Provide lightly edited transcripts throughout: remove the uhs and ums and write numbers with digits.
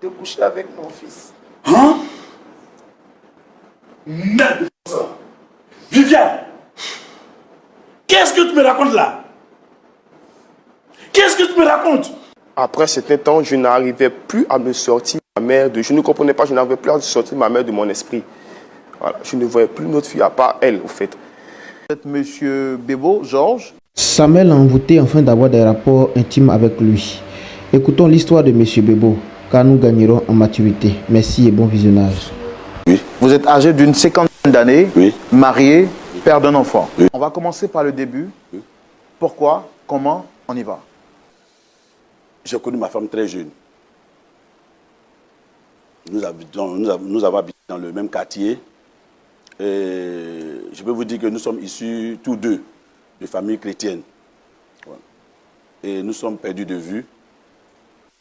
de coucher avec mon fils. Hein? Merde! Viviane! Qu'est-ce que tu me racontes là? Qu'est-ce que tu me racontes? Après certain temps, je n'arrivais plus à me sortir ma mère de... Je ne comprenais pas, je n'arrivais plus à sortir ma mère de mon esprit. Voilà. Je ne voyais plus notre fille à part elle, au fait. Monsieur Bebo, Georges. Samuel l'a envoûté afin d'avoir des rapports intimes avec lui. Écoutons l'histoire de Monsieur Bebo, car nous gagnerons en maturité. Merci et bon visionnage. Oui. Vous êtes âgé d'une cinquantaine d'années, oui. Marié, père d'un enfant. Oui. On va commencer par le début. Oui. Pourquoi? Comment? On y va. J'ai connu ma femme très jeune. Nous avons habité dans le même quartier. Et je peux vous dire que nous sommes issus tous deux de familles chrétiennes. Voilà. Et nous sommes perdus de vue.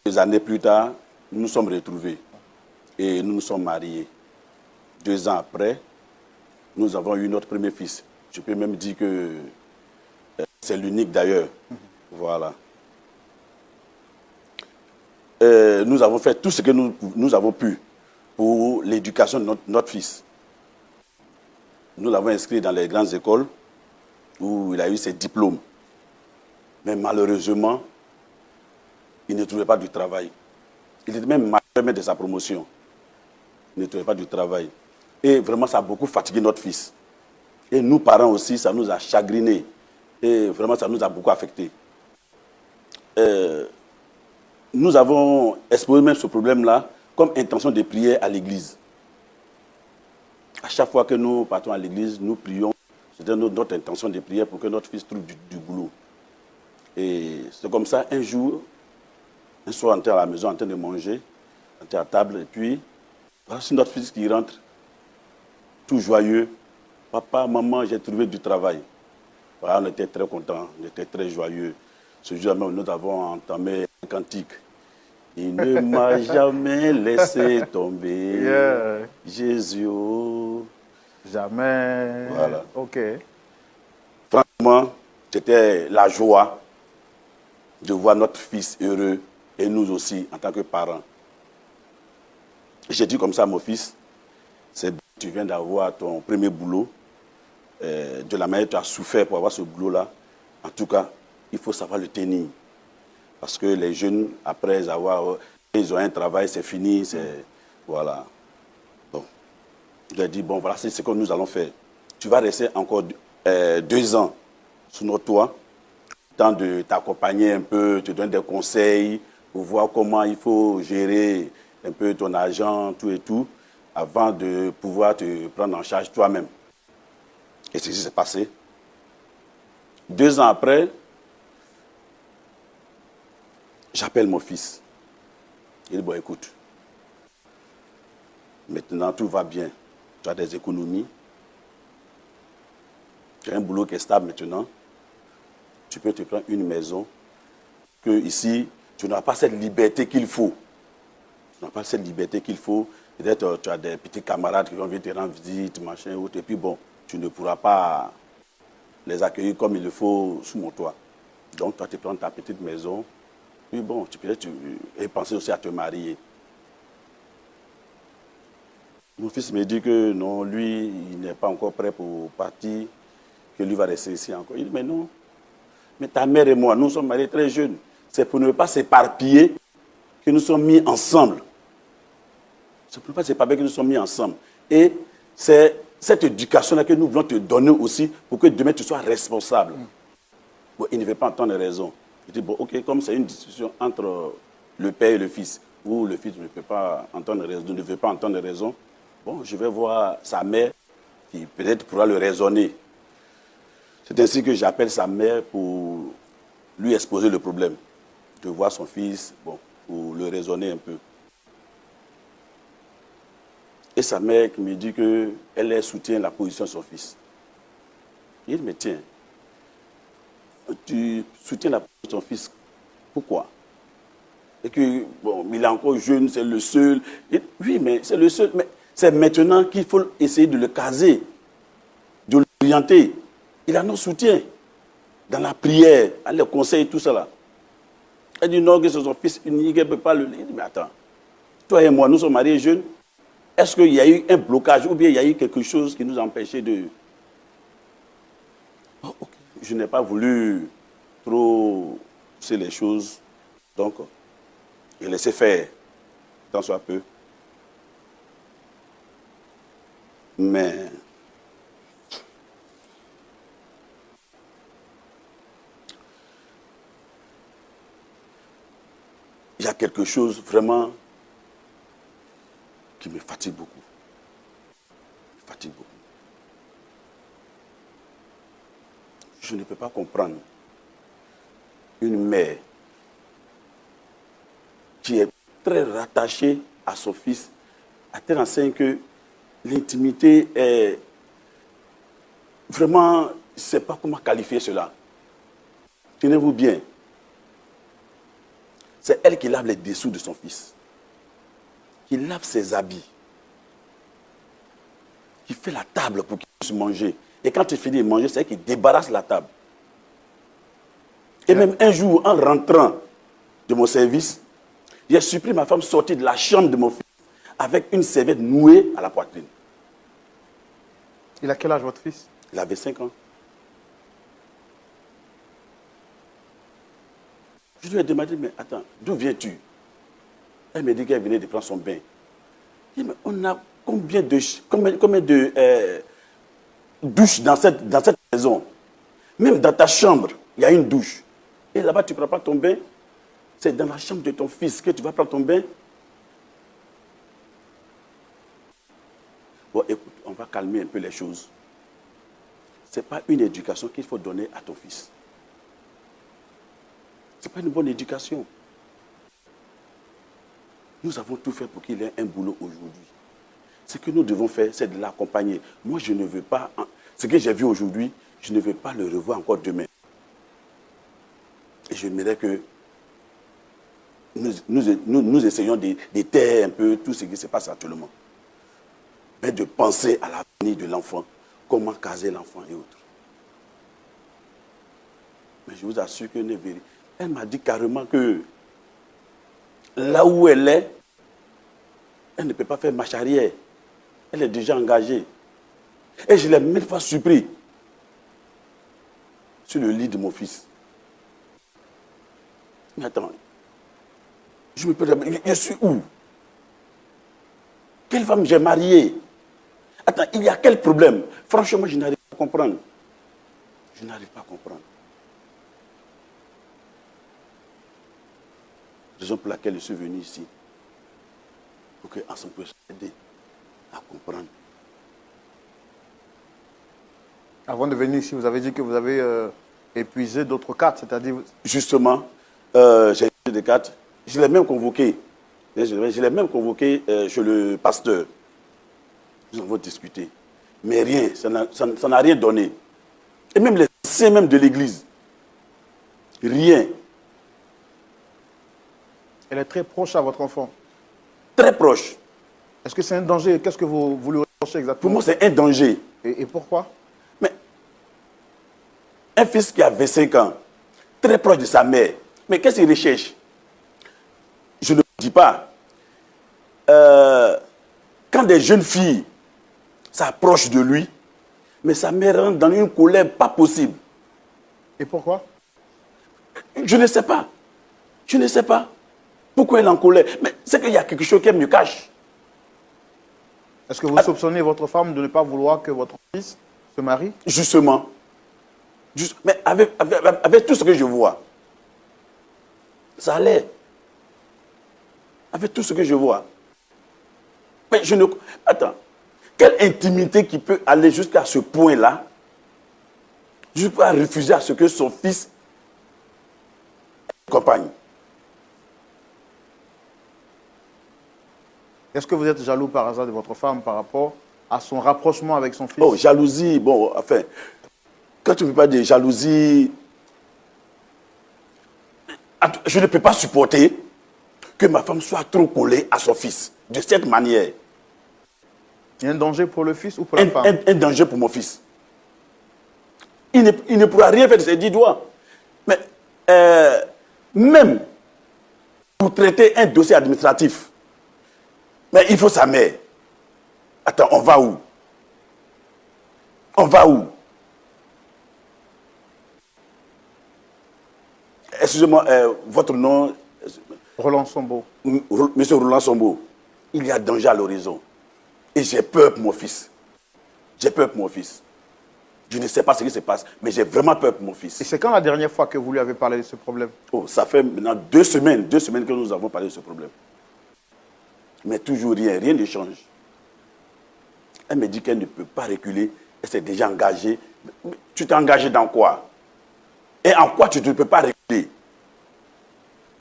Des années plus tard, nous nous sommes retrouvés. Et nous nous sommes mariés. 2 ans après, nous avons eu notre premier fils. Je peux même dire que c'est l'unique d'ailleurs. Voilà. Nous avons fait tout ce que nous avons pu pour l'éducation de notre fils. Nous l'avons inscrit dans les grandes écoles où il a eu ses diplômes. Mais malheureusement, il ne trouvait pas du travail. Il était même malheureux de sa promotion. Il ne trouvait pas du travail. Et vraiment, ça a beaucoup fatigué notre fils. Et nous, parents aussi, ça nous a chagrinés. Et vraiment, ça nous a beaucoup affectés. Nous avons exposé même ce problème-là comme intention de prière à l'église. À chaque fois que nous partons à l'église, nous prions. C'était notre intention de prière pour que notre fils trouve du boulot. Et c'est comme ça, un jour, un soir, on était à la maison en train de manger, on était à table, et puis, voici notre fils qui rentre, tout joyeux. Papa, maman, j'ai trouvé du travail. Voilà, on était très contents, on était très joyeux. Ce jour-là même, nous avons entamé un cantique. Il ne m'a jamais laissé tomber. Yeah. Jésus. Jamais. Voilà. Ok. Franchement, c'était la joie de voir notre fils heureux et nous aussi en tant que parents. J'ai dit comme ça à mon fils, c'est bien, tu viens d'avoir ton premier boulot, de la manière dont tu as souffert pour avoir ce boulot-là. En tout cas, il faut savoir le tenir. Parce que les jeunes, après avoir, ils ont un travail, c'est fini, c'est... Voilà. Bon. Il a dit, bon, voilà, c'est ce que nous allons faire. Tu vas rester encore 2 ans sous notre toit, temps de t'accompagner un peu, te donner des conseils pour voir comment il faut gérer un peu ton argent, tout et tout, avant de pouvoir te prendre en charge toi-même. Et c'est ce qui s'est passé. 2 ans après, j'appelle mon fils. Il dit, bon, écoute, maintenant tout va bien. Tu as des économies. Tu as un boulot qui est stable maintenant. Tu peux te prendre une maison. Que ici, tu n'as pas cette liberté qu'il faut. Tu n'as pas cette liberté qu'il faut. Peut-être tu as des petits camarades qui vont venir te rendre visite, machin, autre. Et puis bon, tu ne pourras pas les accueillir comme il le faut sous mon toit. Donc, toi, tu prends ta petite maison. Puis bon, tu peux penser aussi à te marier. Mon fils me dit que non, lui, il n'est pas encore prêt pour partir, que lui va rester ici encore. Il dit, mais non, mais ta mère et moi, nous sommes mariés très jeunes. C'est pour ne pas s'éparpiller que nous sommes mis ensemble. C'est pour ne pas s'éparpiller que nous sommes mis ensemble. Et c'est cette éducation-là que nous voulons te donner aussi pour que demain tu sois responsable. Bon, il ne veut pas entendre raison. Je dis, bon, ok, comme c'est une discussion entre le père et le fils, où le fils ne peut pas entendre raison, ne veut pas entendre raison, bon, je vais voir sa mère qui peut-être pourra le raisonner. C'est ainsi que j'appelle sa mère pour lui exposer le problème, de voir son fils, bon, pour le raisonner un peu. Et sa mère qui me dit qu'elle soutient la position de son fils. Il me tient. Tu soutiens la position de ton fils. Pourquoi? Et que, bon, il est encore jeune, c'est le seul. Et, oui, mais c'est le seul. Mais c'est maintenant qu'il faut essayer de le caser, de l'orienter. Il a nos soutiens dans la prière, dans les conseils, tout ça là. Elle dit non, que c'est son fils unique, elle ne peut pas le lire. Il dit, mais attends, toi et moi, nous sommes mariés jeunes. Est-ce qu'il y a eu un blocage ou bien il y a eu quelque chose qui nous a empêchés de... Oh, okay. Je n'ai pas voulu trop pousser les choses. Donc, j'ai laissé faire, tant soit peu. Mais... il y a quelque chose vraiment qui me fatigue beaucoup. Me fatigue beaucoup. Je ne peux pas comprendre une mère qui est très rattachée à son fils, à tel enseigne que l'intimité est vraiment, je ne sais pas comment qualifier cela. Tenez-vous bien. C'est elle qui lave les dessous de son fils, qui lave ses habits, qui fait la table pour qu'il puisse manger. Et quand il finit de manger, c'est elle qui débarrasse la table. Et même un jour, en rentrant de mon service, j'ai surpris ma femme sortir de la chambre de mon fils avec une serviette nouée à la poitrine. Il a quel âge, votre fils? Il avait 5 ans. Je lui ai demandé, mais attends, d'où viens-tu? Elle me dit qu'elle venait de prendre son bain. Je dis, mais on a combien de douches dans cette maison? Même dans ta chambre, il y a une douche. Et là-bas, tu ne prends pas ton bain? C'est dans la chambre de ton fils que tu vas prendre ton bain? Bon, écoute, on va calmer un peu les choses. Ce n'est pas une éducation qu'il faut donner à ton fils. Ce n'est pas une bonne éducation. Nous avons tout fait pour qu'il ait un boulot aujourd'hui. Ce que nous devons faire, c'est de l'accompagner. Moi, je ne veux pas... Ce que j'ai vu aujourd'hui, je ne veux pas le revoir encore demain. Et j'aimerais que nous essayons de taire un peu tout ce qui se passe actuellement. Mais de penser à l'avenir de l'enfant, comment caser l'enfant et autres. Mais je vous assure que elle m'a dit carrément que là où elle est, elle ne peut pas faire marche arrière. Elle est déjà engagée. Et je l'ai même fois surpris sur le lit de mon fils. Mais attends, je suis où? Quelle femme j'ai mariée? Attends, il y a quel problème? Franchement, je n'arrive pas à comprendre. Je n'arrive pas à comprendre. Raison pour laquelle je suis venu ici. Pour qu'ensemble puisse aider à comprendre. Avant de venir ici, vous avez dit que vous avez épuisé d'autres cartes, c'est-à-dire... Justement, j'ai épuisé des cartes. Je l'ai même convoqué. Je l'ai même convoqué chez le pasteur. Nous avons discuté. Mais rien, ça n'a rien donné. Et même les anciens même de l'église. Rien. Elle est très proche à votre enfant. Très proche. Est-ce que c'est un danger? Qu'est-ce que vous lui reprochez exactement? Pour moi, c'est un danger. Et pourquoi? Mais un fils qui a 25 ans, très proche de sa mère, mais qu'est-ce qu'il recherche? Je ne dis pas. Quand des jeunes filles s'approchent de lui, mais sa mère rentre dans une colère pas possible. Et pourquoi? Je ne sais pas. Je ne sais pas. Pourquoi elle est en colère? Mais c'est qu'il y a quelque chose qu'elle me cache. Est-ce que vous soupçonnez votre femme de ne pas vouloir que votre fils se marie? Justement. Mais avec tout ce que je vois, ça allait. Avec tout ce que je vois. Mais je ne... Attends. Quelle intimité qui peut aller jusqu'à ce point-là, jusqu'à refuser à ce que son fils accompagne? Est-ce que vous êtes jaloux par hasard de votre femme par rapport à son rapprochement avec son fils? Oh, jalousie, bon, enfin, quand tu ne veux pas de jalousie, je ne peux pas supporter que ma femme soit trop collée à son fils, de cette manière. Il y a un danger pour le fils ou pour la femme? Un danger pour mon fils. Il ne pourra rien faire de ses 10 doigts. Mais même pour traiter un dossier administratif, Mais il faut sa mère. Attends, on va où? On va où? Excusez-moi, votre nom? Roland Sombo. Monsieur Roland Sombo, il y a danger à l'horizon. Et j'ai peur pour mon fils. J'ai peur pour mon fils. Je ne sais pas ce qui se passe, mais j'ai vraiment peur pour mon fils. Et c'est quand la dernière fois que vous lui avez parlé de ce problème? Oh, ça fait maintenant 2 semaines que nous avons parlé de ce problème. Mais toujours rien ne change. Elle me dit qu'elle ne peut pas reculer, elle s'est déjà engagée. Mais tu t'es engagé dans quoi? Et en quoi tu ne peux pas reculer?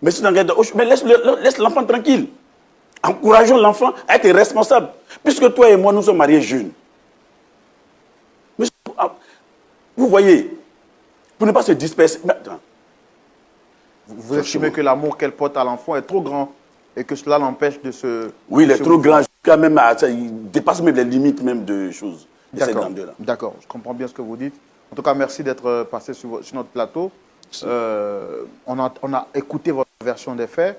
Mais si tu t'engages dans... Mais laisse l'enfant tranquille. Encourageons l'enfant à être responsable. Puisque toi et moi, nous sommes mariés jeunes. Mais vous voyez, pour ne pas se disperser... Mais attends. Vous estimez que l'amour qu'elle porte à l'enfant est trop grand et que cela l'empêche de se... Oui, il est trop grand. Quand même, il dépasse même les limites même de choses. D'accord, je comprends bien ce que vous dites. En tout cas, merci d'être passé sur notre plateau. On a écouté votre version des faits.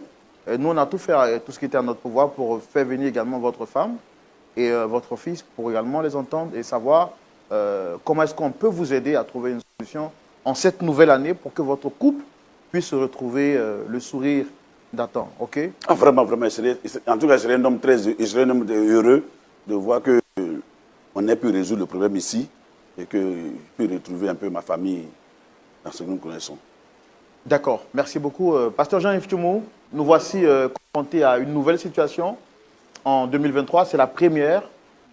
Nous, on a tout fait, tout ce qui était à notre pouvoir pour faire venir également votre femme et votre fils pour également les entendre et savoir comment est-ce qu'on peut vous aider à trouver une solution en cette nouvelle année pour que votre couple puisse retrouver le sourire d'attente. OK? Ah, vraiment, vraiment. En tout cas, je serais un homme heureux de voir qu'on ait pu résoudre le problème ici et que je puisse retrouver un peu ma famille dans ce que nous connaissons. D'accord. Merci beaucoup. Pasteur Jean-Yves Tchoumou, nous voici confrontés à une nouvelle situation en 2023. C'est la première.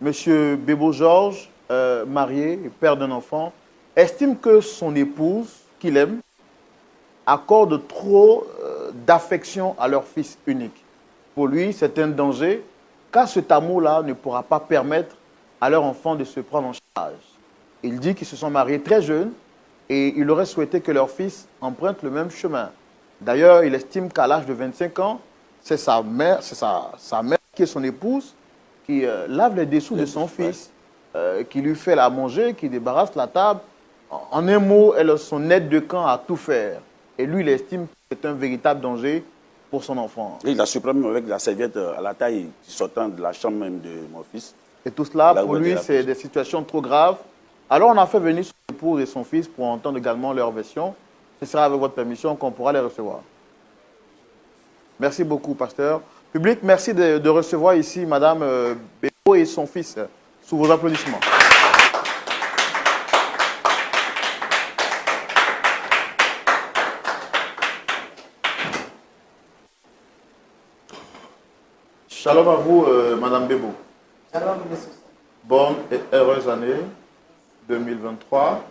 Monsieur Bebo Georges, marié et père d'un enfant, estime que son épouse, qu'il aime, accorde trop d'affection à leur fils unique. Pour lui, c'est un danger, car cet amour-là ne pourra pas permettre à leur enfant de se prendre en charge. Il dit qu'ils se sont mariés très jeunes et il aurait souhaité que leur fils emprunte le même chemin. D'ailleurs, il estime qu'à l'âge de 25 ans, c'est sa mère qui est son épouse, qui lave les dessous de son fils, qui lui fait la manger, qui débarrasse la table. En un mot, elle est son aide de camp à tout faire. Et lui, il estime que c'est un véritable danger pour son enfant. Et il a surpris même avec la serviette à la taille sortant de la chambre même de mon fils. Et tout cela, pour lui, c'est des situations trop graves. Alors, on a fait venir son épouse et son fils pour entendre également leur version. Ce sera avec votre permission qu'on pourra les recevoir. Merci beaucoup, pasteur. Public, merci de recevoir ici Madame Bebo et son fils, sous vos applaudissements. Shalom à vous, Madame Bebo. Shalom, monsieur. Bonne et heureuse année 2023.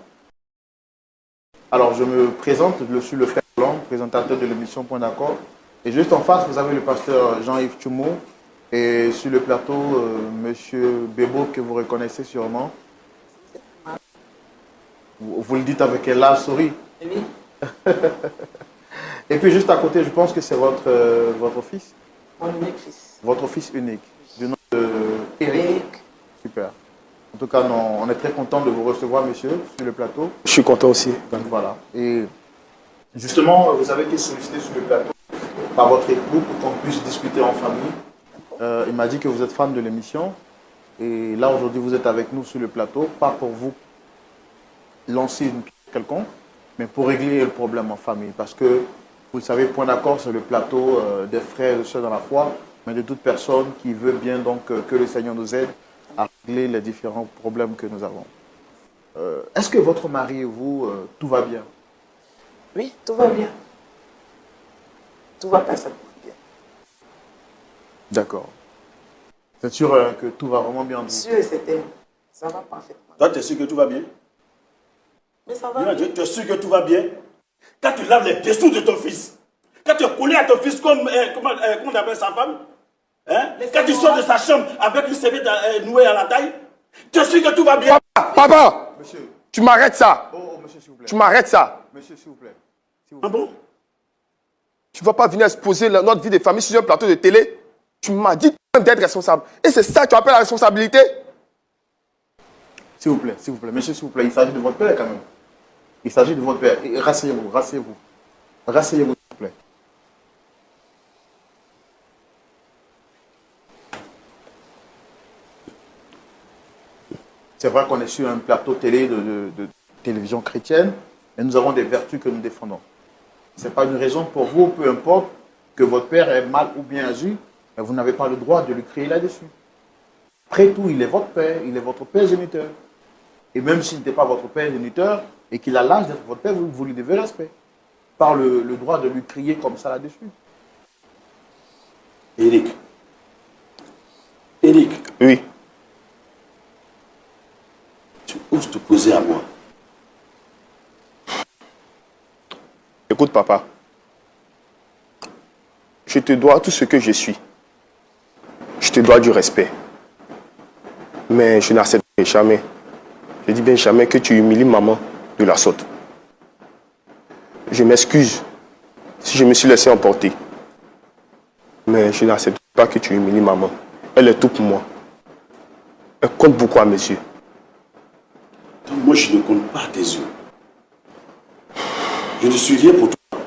Alors, je me présente, je suis le frère Blanc, présentateur de l'émission Point d'accord. Et juste en face, vous avez le pasteur Jean-Yves Tchoumou. Et sur le plateau, monsieur Bebo, que vous reconnaissez sûrement. Vous le dites avec un large sourire. Oui. Et puis juste à côté, je pense que c'est votre fils. Mon unique fils. Votre fils unique, du nom de Eric. Super. En tout cas, on est très content de vous recevoir, monsieur, sur le plateau. Je suis content aussi. Donc voilà. Et justement, vous avez été sollicité sur le plateau par votre époux pour qu'on puisse discuter en famille. Il m'a dit que vous êtes fan de l'émission. Et là, aujourd'hui, vous êtes avec nous sur le plateau, pas pour vous lancer une pierre quelconque, mais pour régler le problème en famille. Parce que, vous le savez, Point d'accord, c'est le plateau des frères et sœurs dans la foi, mais de toute personne qui veut bien donc que le Seigneur nous aide à régler les différents problèmes que nous avons. Est-ce que votre mari et vous, tout va bien? Oui, tout va bien. Tout va parfaitement bien. D'accord. C'est sûr que tout va vraiment bien. Sûr et certain. Ça va parfaitement. Toi, tu es sûr que tout va bien? Mais ça va bien. Tu es sûr que tout va bien? Quand tu laves les dessous de ton fils, quand tu es collé à ton fils comme on appelle sa femme, hein? Quand tu sors de sa chambre avec une serviette nouée à la taille, tu es sûr que tout va bien? Papa, Monsieur. tu m'arrêtes ça. Oh, monsieur, s'il vous plaît. Tu m'arrêtes ça. Monsieur, s'il vous plaît. Ah bon? Tu ne vas pas venir exposer notre vie de famille sur un plateau de télé. Tu m'as dit d'être responsable. Et c'est ça que tu appelles la responsabilité? S'il vous plaît, monsieur, s'il vous plaît, il s'agit de votre père quand même. Il s'agit de votre père. Rasseyez-vous, rasseyez-vous. Rasseyez-vous, s'il vous plaît. C'est vrai qu'on est sur un plateau télé de télévision chrétienne, mais nous avons des vertus que nous défendons. Ce n'est pas une raison pour vous, peu importe, que votre père est mal ou bien agi, mais vous n'avez pas le droit de lui crier là-dessus. Après tout, il est votre père, il est votre père géniteur. Et même s'il n'était pas votre père géniteur, et qu'il a l'âge d'être votre père, vous lui devez respect. Par le droit de lui crier comme ça là-dessus. Eric. Oui. Tu oses te poser à moi. Écoute, papa. Je te dois tout ce que je suis. Je te dois du respect. Mais je n'accepterai jamais, je dis bien jamais, que tu humilies maman de la sorte. Je m'excuse si je me suis laissé emporter. Mais je n'accepte pas que tu humilies maman. Elle est tout pour moi. Elle compte beaucoup à mes yeux. Donc moi, je ne compte pas à tes yeux. Je ne suis rien pour toi.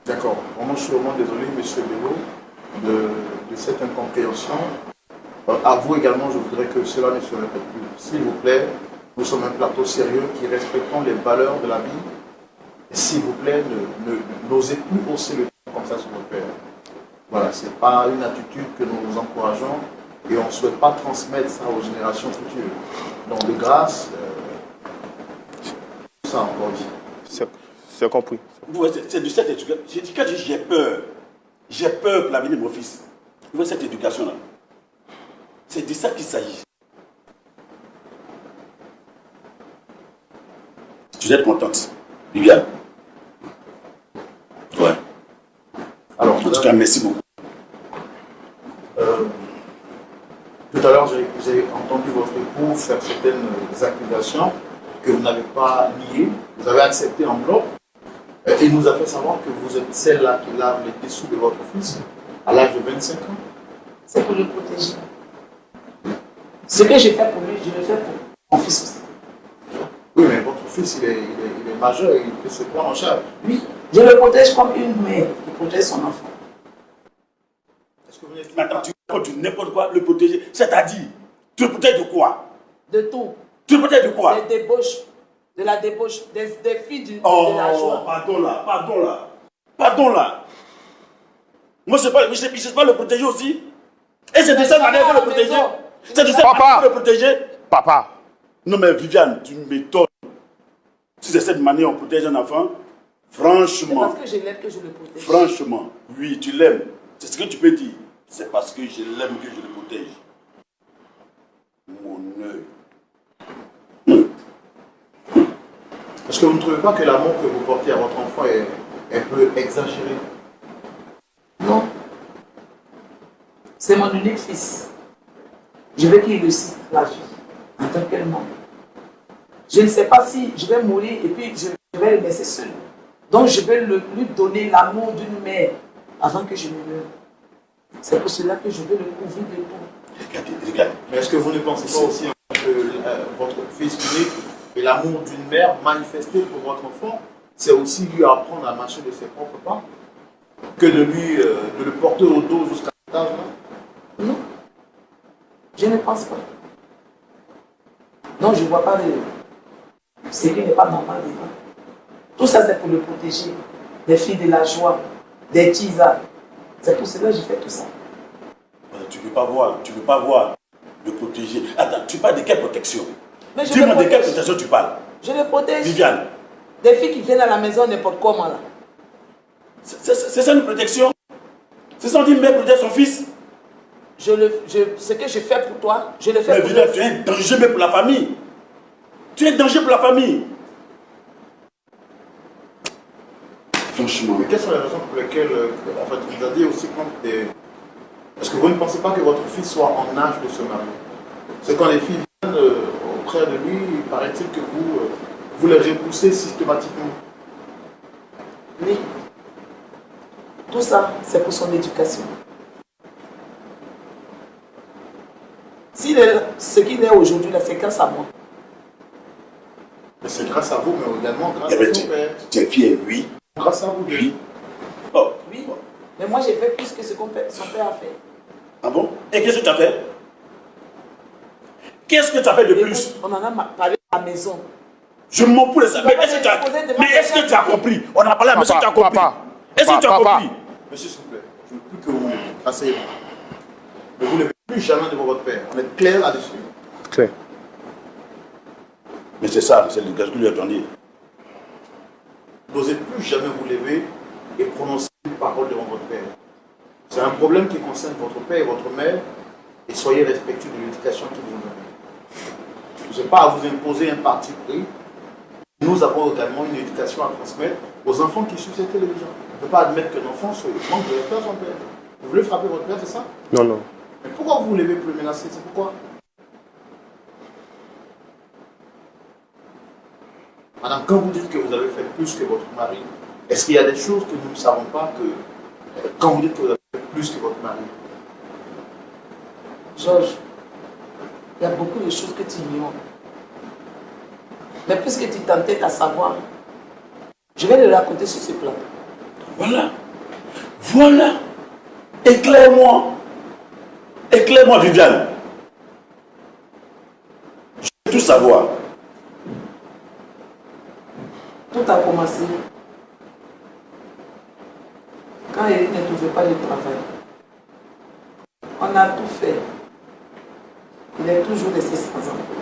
D'accord. Vraiment, je suis vraiment désolé, M. Bélo, de cette incompréhension. À vous également, je voudrais que cela ne se répète plus. S'il vous plaît, nous sommes un plateau sérieux qui respectons les valeurs de la vie. S'il vous plaît, n'osez plus hausser le ton comme ça sur votre père. Voilà, ce n'est pas une attitude que nous encourageons et on ne souhaite pas transmettre ça aux générations futures. Donc, de grâce, ça encore dit. C'est compris. C'est de cette éducation. J'ai dit, quand j'ai peur. J'ai peur pour l'avenir de mon fils. Vous voyez cette éducation-là. C'est de ça qu'il s'agit. Tu dois être contente. Viviane. Ouais. Alors, en tout cas, merci beaucoup. Tout à l'heure, j'ai entendu votre époux faire certaines accusations que vous n'avez pas niées. Vous avez accepté en bloc. Et il nous a fait savoir que vous êtes celle-là qui lave les dessous de votre fils à l'âge de 25 ans. C'est pour le protéger. Ce que j'ai fait pour lui, je le fais pour mon fils aussi. Oui, mais votre fils, il est majeur et il peut se prendre en charge. Oui, je le protège comme une mère qui protège son enfant. Est-ce que vous n'êtes Attends, tu racontes n'importe quoi, le protéger. C'est-à-dire, tu le protèges de quoi? De tout. Tu le protèges de quoi? Des débauches, de la débauche, des filles de la Oh, joie. pardon là. Moi, je ne sais pas le protéger aussi. Et c'est de cette manière que le protéger. C'est de cette manière que le protéger. Papa. Non mais Viviane, tu m'étonnes. Si c'est cette manière on protège un enfant, C'est franchement, parce que je l'aime que je le protège. franchement, oui, tu l'aimes. C'est ce que tu peux dire. C'est parce que je l'aime que je le protège. Mon œil. Est-ce que vous ne trouvez pas que l'amour que vous portez à votre enfant est un peu exagéré? Non. C'est mon unique fils. Je veux qu'il réussisse la vie en tant qu'elle membre. Je ne sais pas si je vais mourir et puis je vais le laisser seul. Donc je vais lui donner l'amour d'une mère avant que je ne meure. C'est pour cela que je veux le couvrir de tout. Regarde. Mais est-ce que vous ne pensez pas aussi que votre fils unique et l'amour d'une mère manifesté pour votre enfant, c'est aussi lui apprendre à marcher de ses propres pas, que de le porter au dos jusqu'à cet âge-là? Non. Je ne pense pas. Non, je ne vois pas ce qui n'est pas normal dedans. Tout ça, c'est pour le protéger. Des filles de la joie, des tisas. C'est pour cela que je fais tout ça. Tu ne peux pas voir le protéger. Attends, tu parles de quelle protection? Mais je Dis-moi le de quelle protège. protection tu parles? Je le protège. Viviane, Des filles qui viennent à la maison n'importe comment là. c'est ça une protection? C'est ça on dit mère protège son fils? Ce que je fais pour toi, je le fais Mais pour Viviane, toi. tu es un danger même pour la famille. Tu es un danger pour la famille. Franchement. Mais quelles sont les raisons pour lesquelles, en fait, vous avez aussi compte des... Est-ce que vous ne pensez pas que votre fils soit en âge de se marier? C'est quand les filles viennent auprès de lui, paraît-il que vous les repoussez systématiquement. Oui. Tout ça, c'est pour son éducation. Ce qu'il est aujourd'hui, là, c'est grâce à moi. Mais c'est grâce à vous, mais également grâce Eh à bien, son père. tu es fier, oui. Grâce à vous, Oui. Oh. Oui. Mais moi, j'ai fait plus que ce que son père a fait. Ah bon? Et qu'est-ce que tu as fait? Qu'est-ce que tu as fait de plus? On en a parlé à la maison. Je m'en fous de ça. Mais est-ce que tu as compris? On a parlé à la maison, tu as compris? Est-ce que tu as compris? Monsieur, s'il vous plaît, je ne veux plus que vous levez. Asseyez-vous. Ne vous levez plus jamais devant votre père. On est clair là-dessus. Claire. Mais c'est ça, c'est le gars que lui a donné. N'osez plus jamais vous lever et prononcer une parole devant votre père. C'est un problème qui concerne votre père et votre mère, et soyez respectueux de l'éducation qu'ils vous donnent. Je n'ai pas à vous imposer un parti pris. Nous avons également une éducation à transmettre aux enfants qui suivent cette télévision. On ne peut pas admettre qu'un enfant se manque de respect à son père. Vous voulez frapper votre père, c'est ça? Non, non. Mais pourquoi vous vous levez pour le menacer? C'est pourquoi? Madame, quand vous dites que vous avez fait plus que votre mari, est-ce qu'il y a des choses que nous ne savons pas que quand vous dites que vous avez fait plus que votre mari? Georges, il y a beaucoup de choses que tu ignores. Mais puisque tu t'entêtes à savoir, je vais le raconter sur ce plan. Voilà. Voilà. Éclaire-moi. Éclaire-moi, Viviane. Je veux tout savoir. Tout a commencé quand Eric ne trouvait pas de travail. On a tout fait. Il est toujours resté sans emploi.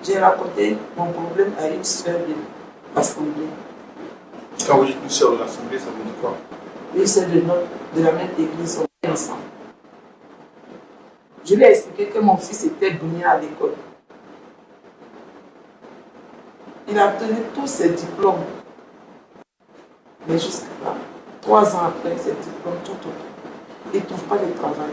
J'ai raconté mon problème à une soeur de l'Assemblée. Quand vous dites une sœur de l'Assemblée, ça veut dire quoi? Une soeur de la même église, on est ensemble. Je lui ai expliqué que mon fils était brillant à l'école. Il a obtenu tous ses diplômes. Mais jusqu'à là, 3 ans après ses diplômes, tout autour, il ne trouve pas de travail.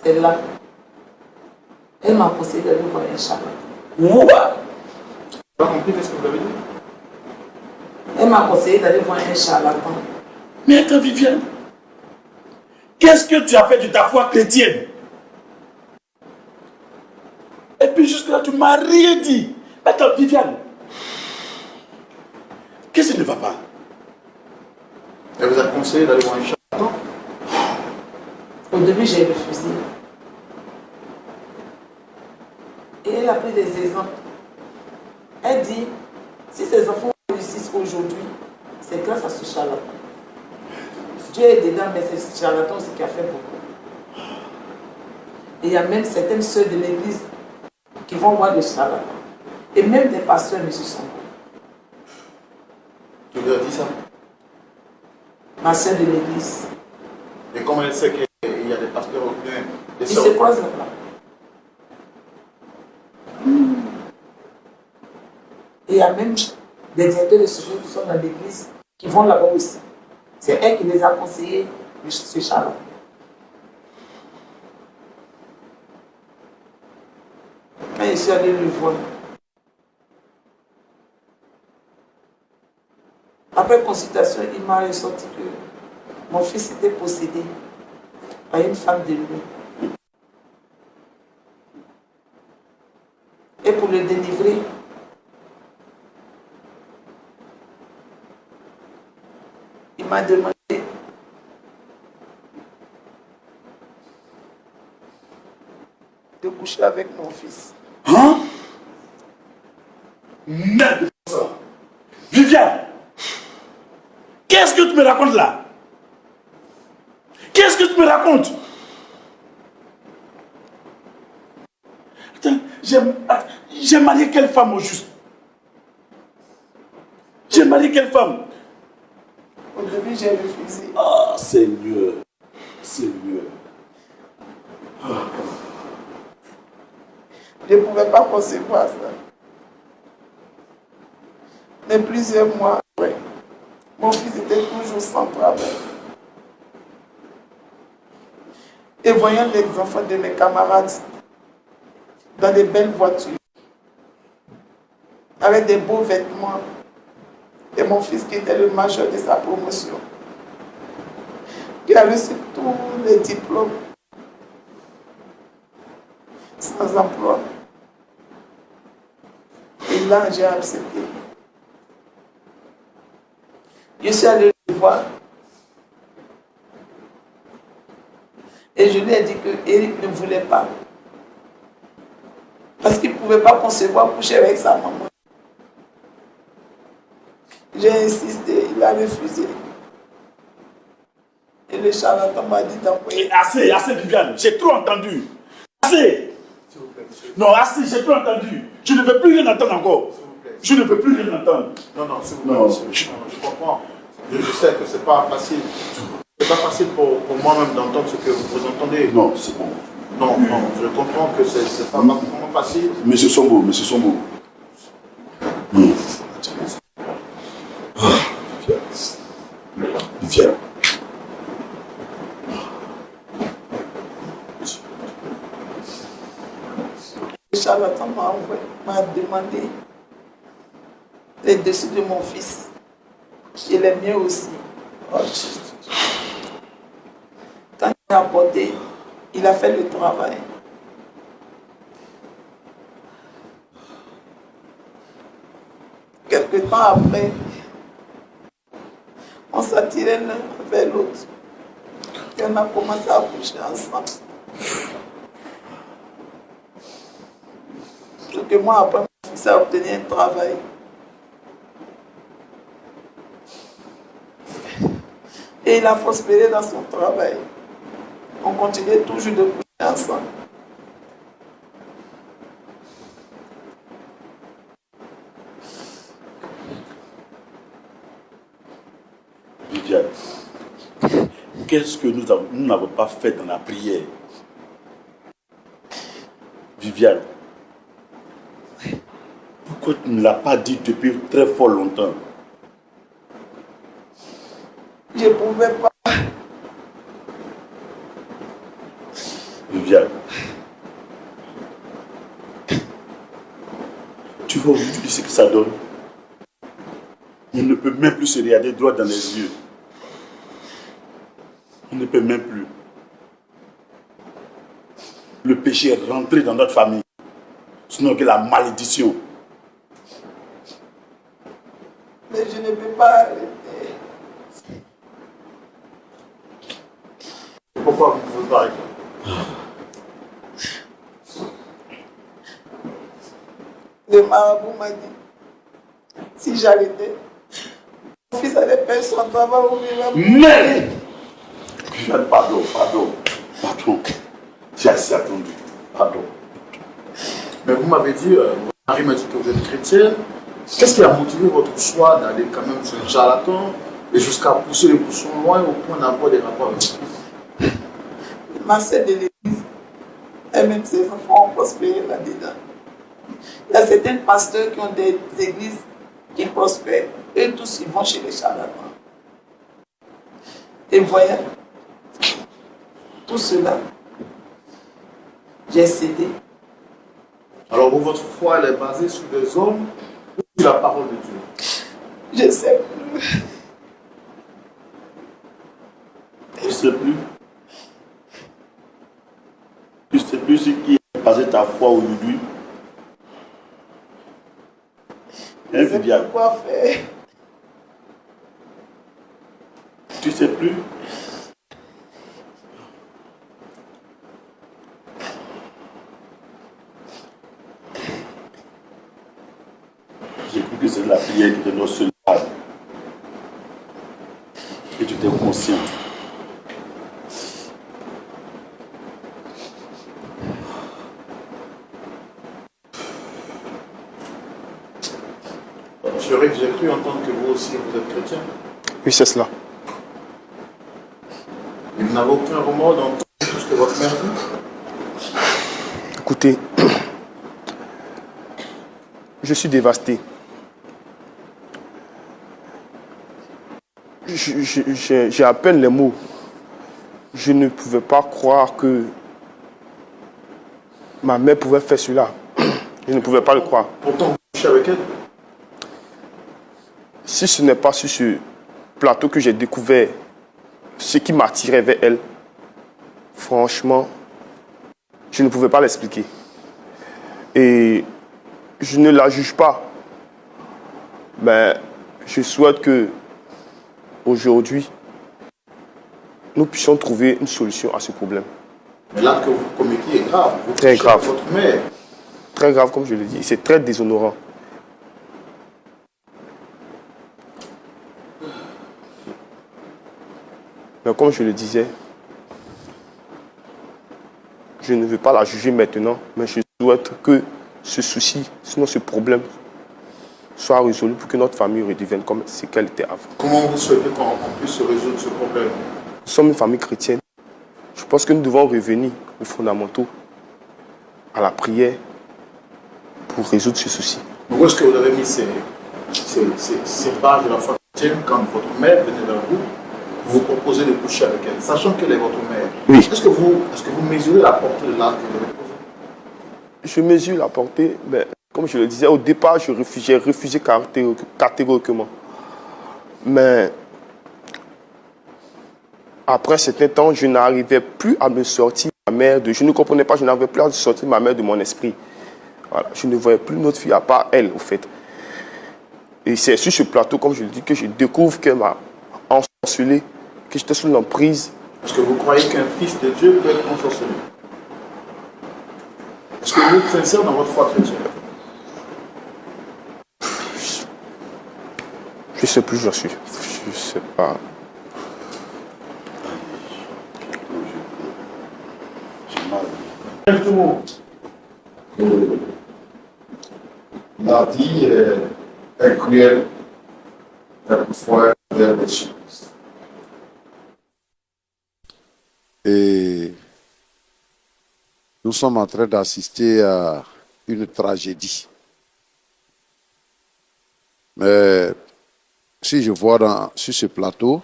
C'est là. Elle m'a conseillé d'aller voir un charlatan. What? Vous n'avez pas compris ce que vous avez dit? Elle m'a conseillé d'aller voir un charlatan. Mais attends, Viviane. Qu'est-ce que tu as fait de ta foi chrétienne? Et puis jusque-là, tu ne m'as rien dit. Attends, Viviane. Qu'est-ce qui ne va pas? Elle vous a conseillé d'aller voir un charlatan? Au début, j'ai refusé. Et elle a pris des exemples. Elle dit, si ces enfants réussissent aujourd'hui, c'est grâce à ce charlatan. Dieu est dedans, mais c'est ce charlatan aussi qui a fait beaucoup. Et il y a même certaines sœurs de l'église qui vont voir le charlatan. Et même des pasteurs ne se sont pas. Qui vous a dit ça? Ma sœur de l'église. Et comment elle sait qu'il y a des pasteurs ou bien des Ils se sœurs? croisent là-bas. Et il y a même des directeurs de séjour qui sont dans l'église qui vont là-bas aussi. C'est elle qui les a conseillés, ce charlatan. Quand je suis allé le voir, après consultation, il m'a ressorti que mon fils était possédé par une femme de lui. Et pour le délivrer, il m'a demandé de coucher avec mon fils. Hein? Merde! Viviane! Qu'est-ce que tu me racontes là? Qu'est-ce que tu me racontes? Attends, j'ai marié quelle femme au juste? J'ai marié quelle femme? Au début, j'ai refusé. Ah, Seigneur. Seigneur. Je ne pouvais pas concevoir ça. Mais plusieurs mois après, mon fils était toujours sans travail. Et voyant les enfants de mes camarades dans des belles voitures, avec des beaux vêtements, et mon fils qui était le majeur de sa promotion, qui a reçu tous les diplômes sans emploi. Et là, j'ai accepté. Je suis allée le voir. Et je lui ai dit que Eric ne voulait pas. Parce qu'il ne pouvait pas concevoir coucher avec sa maman. J'ai insisté, il a refusé. Et le charlatan m'a dit d'envoyer. Assez, assez, Viviane, j'ai trop entendu. Assez. Non, assez, j'ai trop entendu. Je ne veux plus rien entendre encore. Je ne veux plus rien entendre. Non, s'il vous plaît, monsieur. Je comprends. Je sais que c'est pas facile. C'est pas facile pour moi-même d'entendre ce que vous entendez. Non, c'est bon. Non, je comprends que c'est pas vraiment facile. Monsieur Sombo. Non. Viens. Le charlatan m'a demandé les dessus de mon fils. Et les miens aussi. Quand il a apporté, il a fait le travail. Quelque temps après, on s'attirait l'un vers l'autre. Et on a commencé à coucher ensemble. Quelques mois après, mon fils a obtenu un travail. Et il a prospéré dans son travail. On continuait toujours de coucher ensemble. Viviane, qu'est-ce que nous n'avons pas fait dans la prière? Viviane, pourquoi tu ne l'as pas dit depuis très fort longtemps? Je ne pouvais pas. Viviane, tu vois aujourd'hui ce que ça donne? On ne peut même plus se regarder droit dans les yeux. On ne peut même plus. Le péché est rentré dans notre famille. Sinon que la malédiction. Mais je ne peux pas arrêter. Pourquoi vous ne pouvez pas arrêter? Le marabout m'a dit, si j'arrêtais, mon fils allait perdre son travail ou il va Mais pardon. J'ai assez attendu. Pardon. Mais vous m'avez dit, votre mari m'a dit que vous êtes chrétienne. Qu'est-ce qui a motivé votre choix d'aller quand même sur le charlatan et jusqu'à pousser les bouchons loin au point d'avoir des rapports avec votre fils? Ma sœur de l'église, elle-même ses enfants ont prospéré là-dedans. Il y a certains pasteurs qui ont des églises qui prospèrent. Eux tous, ils vont chez les charlatans. Et voyant tout cela, j'ai cédé. Alors vous, votre foi, elle est basée sur des hommes ou sur la parole de Dieu? Je ne sais plus. Je ne sais plus. Tu ne sais plus ce qui est basé ta foi aujourd'hui. Je ne sais plus quoi faire. Tu ne sais plus. J'ai cru que c'est la prière qui était notre seul âme. Et tu étais consciente. J'ai cru entendre que vous aussi, vous êtes chrétien. Oui, c'est cela. Et vous n'avez aucun remords dans tout ce que votre mère dit? Écoutez, je suis dévasté. J'ai à peine les mots. Je ne pouvais pas croire que ma mère pouvait faire cela. Je ne pouvais pas le croire. Pourtant, vous couchez avec elle? Si ce n'est pas sur ce plateau que j'ai découvert ce qui m'attirait vers elle, franchement, je ne pouvais pas l'expliquer. Et je ne la juge pas. Mais je souhaite que aujourd'hui, nous puissions trouver une solution à ce problème. Mais l'acte que vous commettez est grave. Vous Très touchez grave. votre mère. Très grave, comme je l'ai dit. C'est très déshonorant. Mais comme je le disais, je ne veux pas la juger maintenant, mais je souhaite que ce souci, sinon ce problème, soit résolu pour que notre famille redevienne comme ce qu'elle était avant. Comment vous souhaitez qu'on puisse résoudre ce problème? Nous sommes une famille chrétienne. Je pense que nous devons revenir aux fondamentaux, à la prière, pour résoudre ce souci. Mais où est-ce que vous avez mis ces bases de la foi chrétienne quand votre mère venait vers vous, vous proposez de coucher avec elle, sachant qu'elle est votre mère? Oui. Est-ce que vous mesurez la portée de l'acte que vous avez posé? Je mesure la portée, mais comme je le disais, au départ, j'ai refusé catégoriquement. Mais après certain temps, je n'arrivais plus à me sortir ma mère de... Je ne comprenais pas, je n'arrivais plus à sortir ma mère de mon esprit. Voilà, je ne voyais plus notre fille à part elle, au fait. Et c'est sur ce plateau, comme je le dis, que je découvre qu'elle m'a ensorcelé, que j'étais sous l'emprise. Est-ce que vous croyez qu'un fils de Dieu peut être ensorcelé? Est-ce que vous êtes sincère dans votre foi chrétienne? Je ne sais plus où je suis. Je ne sais pas. Tout le monde. La vie est cruelle, quelquefois vers les choses. Et nous sommes en train d'assister à une tragédie. Mais si je vois sur ce plateau,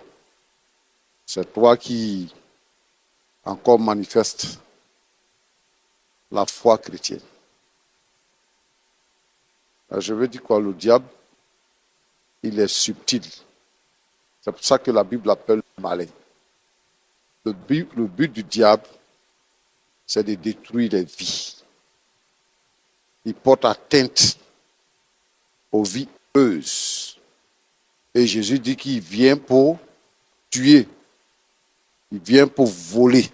c'est toi qui encore manifeste la foi chrétienne. Je veux dire quoi, le diable, il est subtil. C'est pour ça que la Bible l'appelle malin. Le but du diable, c'est de détruire les vies. Il porte atteinte aux vies heureuses. Et Jésus dit qu'il vient pour tuer. Il vient pour voler.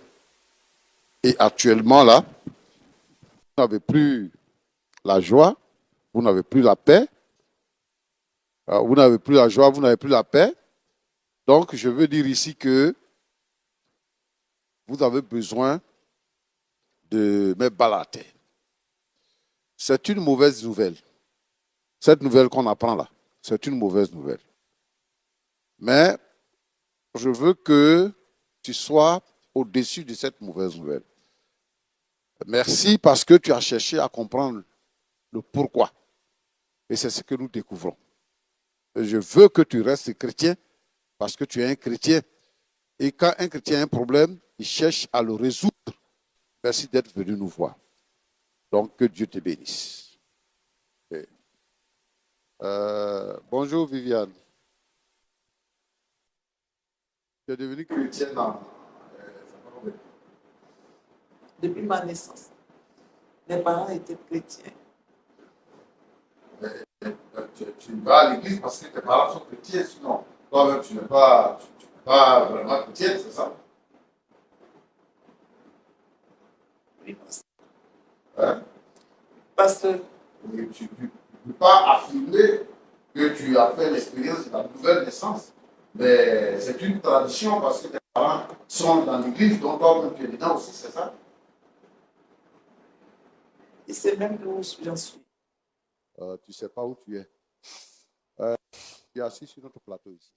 Et actuellement, là, vous n'avez plus la joie, vous n'avez plus la paix. Vous n'avez plus la joie, vous n'avez plus la paix. Donc, je veux dire ici que vous avez besoin de mettre bas la terre. C'est une mauvaise nouvelle. Cette nouvelle qu'on apprend là, c'est une mauvaise nouvelle. Mais je veux que tu sois au-dessus de cette mauvaise nouvelle. Merci parce que tu as cherché à comprendre le pourquoi. Et c'est ce que nous découvrons. Et je veux que tu restes chrétien parce que tu es un chrétien. Et quand un chrétien a un problème, il cherche à le résoudre. Merci d'être venu nous voir. Donc, que Dieu te bénisse. Et, bonjour Viviane. Tu es devenue chrétienne Depuis ma naissance, mes parents étaient chrétiens. Tu vas à l'église parce que tes parents sont chrétiens, sinon toi-même tu n'es pas vraiment chrétienne, c'est ça? Oui, pasteur. Hein? Pasteur, Et tu ne peux pas affirmer que tu as fait l'expérience de la nouvelle naissance. Mais c'est une tradition parce que tes parents sont dans l'église, donc toi-même tu es dedans aussi, c'est ça? il sait même où j'en suis. Tu ne sais pas où tu es. Tu es assis sur notre plateau ici.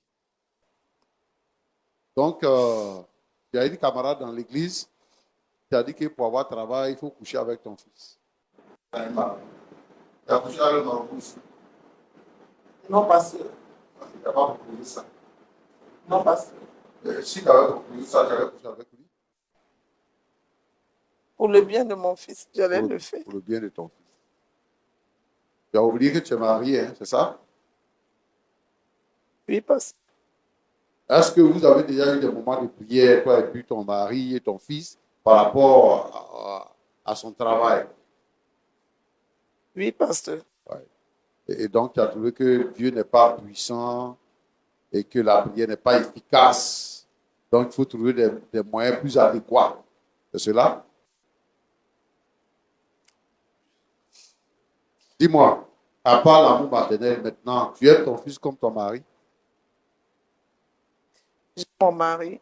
Donc, il y a une camarade dans l'église qui a dit que pour avoir travail, il faut coucher avec ton fils. Tu as couché avec mon fils. Non, pasteur. Tu n'as pas proposé ça. Non, pasteur. Si tu avais proposé ça, j'allais coucher avec lui. Pour le bien de mon fils, j'allais le faire. Pour le bien de ton fils. Tu as oublié que tu es marié, hein, c'est ça? Oui, pasteur. Est-ce que vous avez déjà eu des moments de prière, toi et puis ton mari et ton fils, par rapport à son travail? Oui, pasteur. Ouais. Et donc, tu as trouvé que Dieu n'est pas puissant et que la prière n'est pas efficace. Donc, il faut trouver des moyens plus adéquats. C'est cela? Dis-moi, à part l'amour maternel, maintenant, tu aimes ton fils comme ton mari? J'ai mon mari.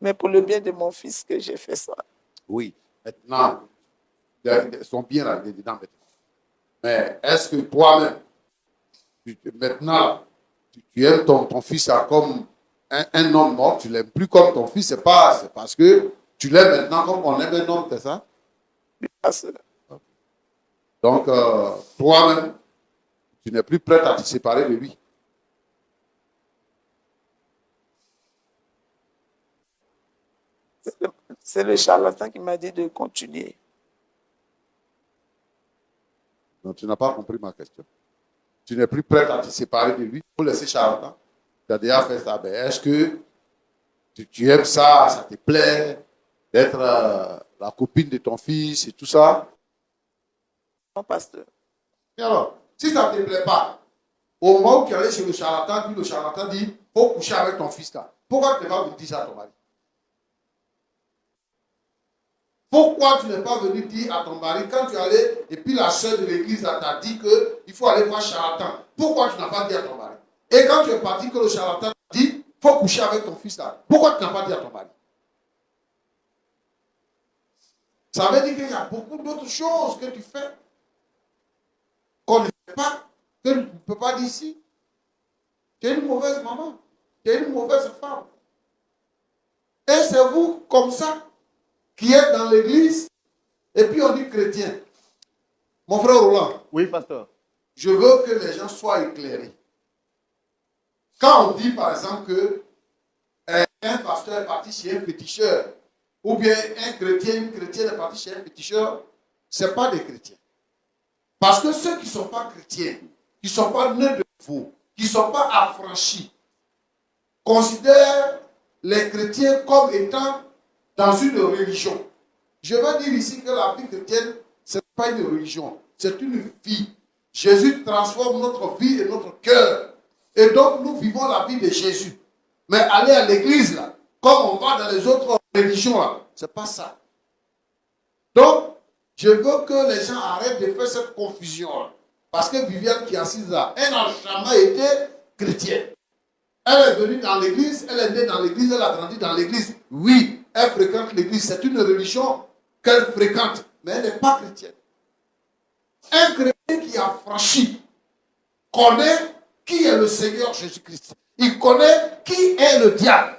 Mais pour le bien de mon fils que j'ai fait ça. Oui. Maintenant, ils sont bien là, dedans maintenant. Mais est-ce que toi-même, maintenant, tu aimes ton fils comme un homme mort, tu ne l'aimes plus comme ton fils, c'est parce que tu l'aimes maintenant comme on aime un homme, c'est ça? Oui, pasteur. Donc, toi-même, tu n'es plus prêt à te séparer de lui. C'est le charlatan qui m'a dit de continuer. Donc, tu n'as pas compris ma question. Tu n'es plus prêt à te séparer de lui pour laisser charlatan. Tu as déjà fait ça. Mais est-ce que tu aimes ça, ça te plaît d'être la copine de ton fils et tout ça? Non, pasteur. Et alors, si ça ne te plaît pas, au moment où tu es allé chez le charlatan, puis le charlatan dit, il faut coucher avec ton fils là. Pourquoi tu n'es pas venu dire ça à ton mari? Pourquoi tu n'es pas venu dire à ton mari, quand tu es allé, et puis la soeur de l'église t'a dit qu'il faut aller voir charlatan. Pourquoi tu n'as pas dit à ton mari? Et quand tu es parti, que le charlatan t'a dit, il faut coucher avec ton fils là. Pourquoi tu n'as pas dit à ton mari? Ça veut dire qu'il y a beaucoup d'autres choses que tu fais qu'on ne fait pas, que tu ne peux pas dire ici. Tu es une mauvaise maman. Tu es une mauvaise femme. Et c'est vous, comme ça, qui êtes dans l'église, et puis on dit chrétien. Mon frère Roland. Oui, pasteur. Je veux que les gens soient éclairés. Quand on dit, par exemple, que un pasteur est parti chez un féticheur, ou bien un chrétien, une chrétienne est partie chez un féticheur, ce n'est pas des chrétiens. Parce que ceux qui ne sont pas chrétiens, qui ne sont pas nés de nouveau, qui ne sont pas affranchis, considèrent les chrétiens comme étant dans une religion. Je veux dire ici que la vie chrétienne, ce n'est pas une religion, c'est une vie. Jésus transforme notre vie et notre cœur. Et donc, nous vivons la vie de Jésus. Mais aller à l'église, là, comme on va dans les autres religions, là, ce n'est pas ça. Donc, je veux que les gens arrêtent de faire cette confusion. Parce que Viviane qui est assise là, elle n'a jamais été chrétienne. Elle est venue dans l'église, elle est née dans l'église, elle a grandi dans l'église. Oui, elle fréquente l'église, c'est une religion qu'elle fréquente, mais elle n'est pas chrétienne. Un chrétien qui a franchi connaît qui est le Seigneur Jésus-Christ. Il connaît qui est le diable.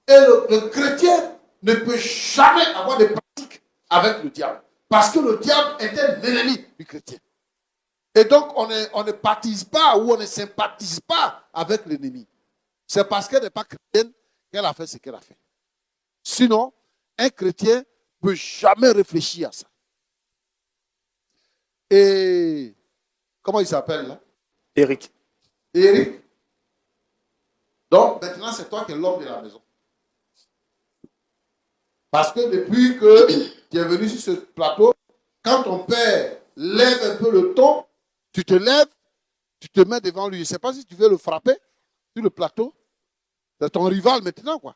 Et le chrétien ne peut jamais avoir de pratique avec le diable. Parce que le diable est un ennemi du chrétien. Et donc, on ne partise pas ou on ne sympathise pas avec l'ennemi. C'est parce qu'elle n'est pas chrétienne qu'elle a fait ce qu'elle a fait. Sinon, un chrétien ne peut jamais réfléchir à ça. Et comment il s'appelle là? Eric. Eric. Donc, maintenant, c'est toi qui es l'homme de la maison. Parce que depuis que tu es venu sur ce plateau, quand ton père lève un peu le ton, tu te lèves, tu te mets devant lui. Je ne sais pas si tu veux le frapper sur le plateau. C'est ton rival maintenant, quoi.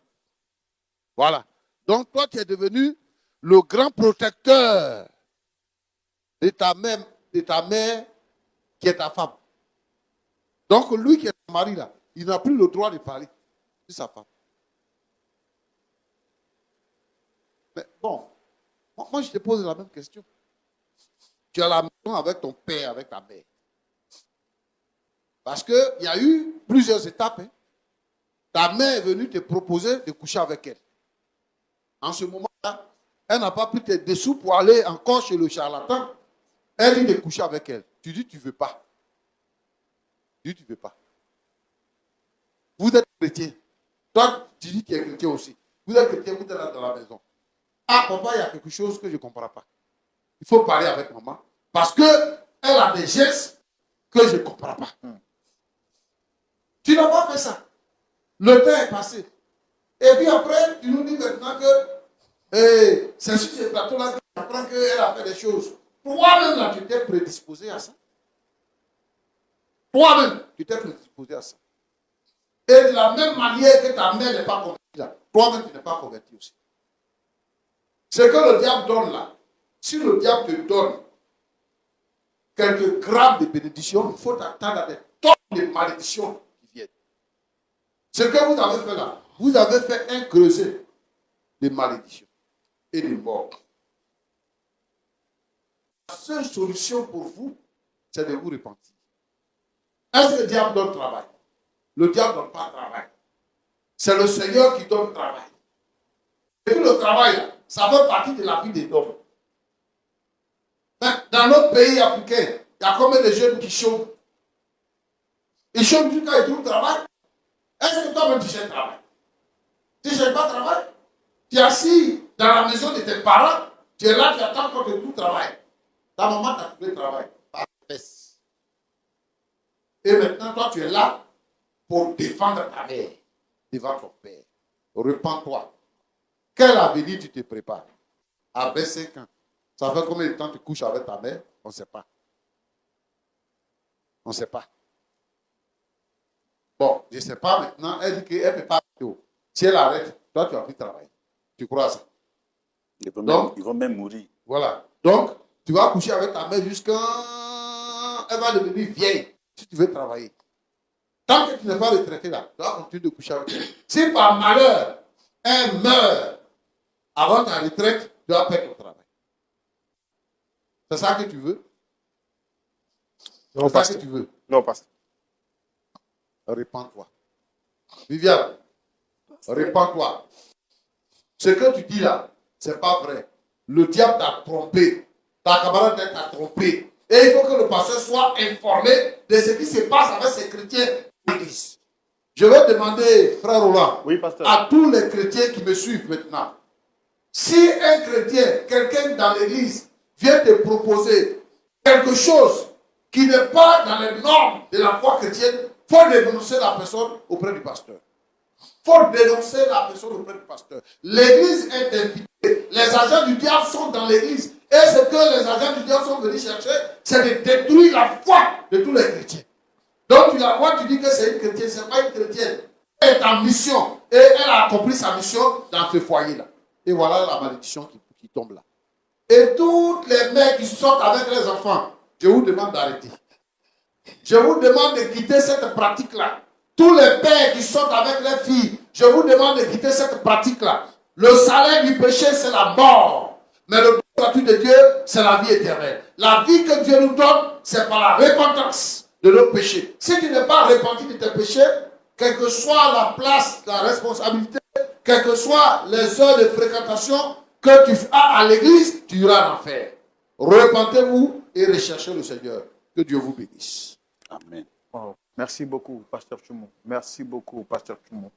Voilà. Donc, toi, tu es devenu le grand protecteur de ta mère qui est ta femme. Donc, lui qui est ton mari, là, il n'a plus le droit de parler de sa femme. Mais bon, moi, je te pose la même question. Tu as la maison avec ton père, avec ta mère. Parce qu'il y a eu plusieurs étapes. Hein. Ta mère est venue te proposer de coucher avec elle. En ce moment-là, elle n'a pas pris tes dessous pour aller encore chez le charlatan. Elle dit de coucher avec elle. Tu dis tu ne veux pas. Tu dis tu ne veux pas. Vous êtes chrétien. Toi, tu dis que tu es chrétien aussi. Vous êtes chrétien, vous êtes là dans la maison. Ah, papa, il y a quelque chose que je ne comprends pas. Il faut parler avec maman. Parce qu'elle a des gestes que je ne comprends pas. Tu n'as pas fait ça. Le temps est passé. Et puis après, tu nous dis maintenant que c'est sur ce plateau-là que tu apprends qu'elle a fait des choses. Toi-même, là, tu t'es prédisposé à ça. Toi-même, tu t'es prédisposé à ça. Et de la même manière que ta mère n'est pas convertie là, toi-même, tu n'es pas converti aussi. Ce que le diable donne là, si le diable te donne quelques grammes de bénédiction, il faut t'attendre à des tonnes de malédictions qui viennent. Ce que vous avez fait là, vous avez fait un creuset de malédictions et de morts. La seule solution pour vous, c'est de vous repentir. Est-ce que le diable donne travail? Le diable ne donne pas travail. C'est le Seigneur qui donne travail. Et puis le travail, là, ça fait partie de la vie des hommes. Dans notre pays africain, il y a combien de jeunes qui chôment? Ils chôment jusqu'à ils trouvent travail. Est-ce que toi-même tu cherches travail? Tu ne cherches pas travail? Tu es assis dans la maison de tes parents, tu es là, tu attends qu'on te trouve travail. Ta maman t'a trouvé travail par fesse. Et maintenant, toi, tu es là pour défendre ta mère devant ton père. Repends-toi. Quel avenir tu te prépares? À 25 ans. Ça fait combien de temps tu couches avec ta mère? On ne sait pas. On ne sait pas. Bon, je ne sais pas maintenant. Elle dit qu'elle ne peut pas arrêter. Si elle arrête, toi, tu vas plus travailler. Tu crois ça? Ils vont même mourir. Voilà. Donc, tu vas coucher avec ta mère jusqu'à... Elle va devenir vieille si tu veux travailler. Tant que tu n'es pas retraité là, tu vas continuer de coucher avec elle. Si par malheur, elle meurt avant ta retraite, tu vas perdre ton travail. C'est ça que tu veux? Non, C'est ça pasteur. que tu veux? Non, pasteur. Répands-toi. Viviane, répands-toi. Ce que tu dis là, ce n'est pas vrai. Le diable t'a trompé. Ta camarade t'a trompé. Et il faut que le pasteur soit informé de ce qui se passe avec ces chrétiens de l'église. Je vais demander, frère Roland, Oui, pasteur. à tous les chrétiens qui me suivent maintenant, si un chrétien, quelqu'un dans l'église, vient te proposer quelque chose qui n'est pas dans les normes de la foi chrétienne, il faut dénoncer la personne auprès du pasteur. Il faut dénoncer la personne auprès du pasteur. L'église est invitée. Les agents du diable sont dans l'église. Et ce que les agents du diable sont venus chercher, c'est de détruire la foi de tous les chrétiens. Donc tu la vois, tu dis que c'est une chrétienne, ce n'est pas une chrétienne. Elle est en mission. Et elle a accompli sa mission dans ce foyer-là. Et voilà la malédiction qui tombe là. Et toutes les mères qui sortent avec les enfants, je vous demande d'arrêter. Je vous demande de quitter cette pratique-là. Tous les pères qui sortent avec les filles, je vous demande de quitter cette pratique-là. Le salaire du péché, c'est la mort. Mais le don gratuit de Dieu, c'est la vie éternelle. La vie que Dieu nous donne, c'est par la repentance de nos péchés. Si tu n'es pas repenti de tes péchés, quelle que soit la place, la responsabilité, quelles que soient les heures de fréquentation que tu as à l'église, tu iras en enfer. Repentez-vous et recherchez le Seigneur. Que Dieu vous bénisse. Amen. Oh, merci beaucoup, pasteur Chumou. Merci beaucoup, pasteur Chumou.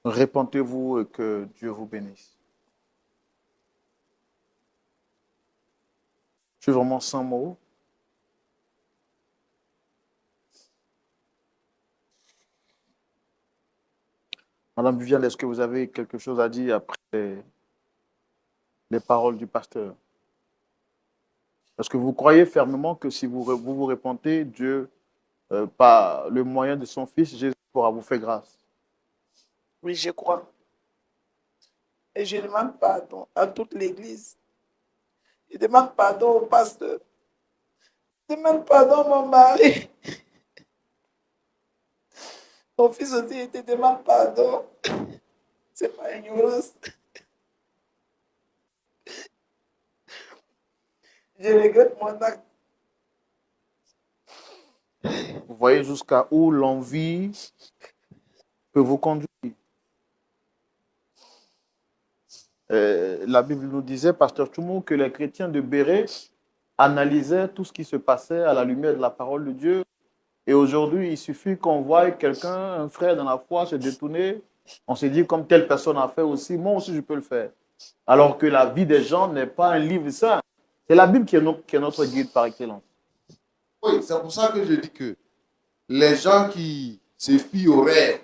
Repentez-vous et que Dieu vous bénisse. Je suis vraiment sans mots. Madame Viviane, est-ce que vous avez quelque chose à dire après les paroles du pasteur? Est-ce que vous croyez fermement que si vous repentez, Dieu, par le moyen de son Fils, Jésus pourra vous faire grâce? Oui, je crois. Et je demande pardon à toute l'Église. Je demande pardon au pasteur. Je demande pardon à mon mari. Mon fils aussi, il te demande pardon. C'est pas ignorance. Je regrette mon acte. Vous voyez jusqu'à où l'envie peut vous conduire. La Bible nous disait, pasteur Chumou, que les chrétiens de Béret analysaient tout ce qui se passait à la lumière de la parole de Dieu. Et aujourd'hui, il suffit qu'on voie quelqu'un, un frère dans la foi, se détourner. On se dit, comme telle personne a fait aussi, moi aussi je peux le faire. Alors que la vie des gens n'est pas un livre saint. C'est la Bible qui est notre guide par excellence. Oui, c'est pour ça que je dis que les gens qui se fient au rêve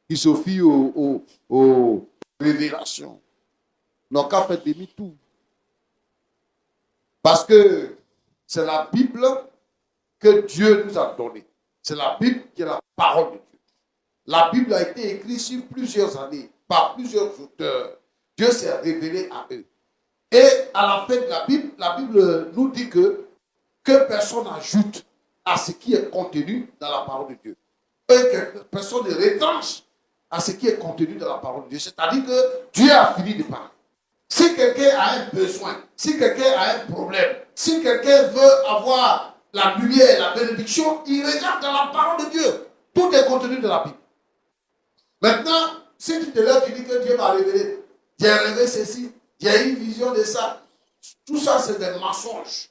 qui se fient aux révélations n'ont qu'à faire demi-tour. Parce que c'est la Bible que Dieu nous a donnée. C'est la Bible qui est la parole de Dieu. La Bible a été écrite sur plusieurs années par plusieurs auteurs. Dieu s'est révélé à eux. Et à la fin de la Bible nous dit que personne n'ajoute à ce qui est contenu dans la parole de Dieu. Et que personne ne retranche à ce qui est contenu dans la parole de Dieu. C'est-à-dire que Dieu a fini de parler. Si quelqu'un a un besoin, si quelqu'un a un problème, si quelqu'un veut avoir la lumière, la bénédiction, il regarde dans la parole de Dieu. Tout est contenu dans la Bible. Maintenant, si tu te lèves, tu dis que Dieu m'a révélé, Dieu a révélé ceci, Dieu a eu une vision de ça. Tout ça, c'est des mensonges.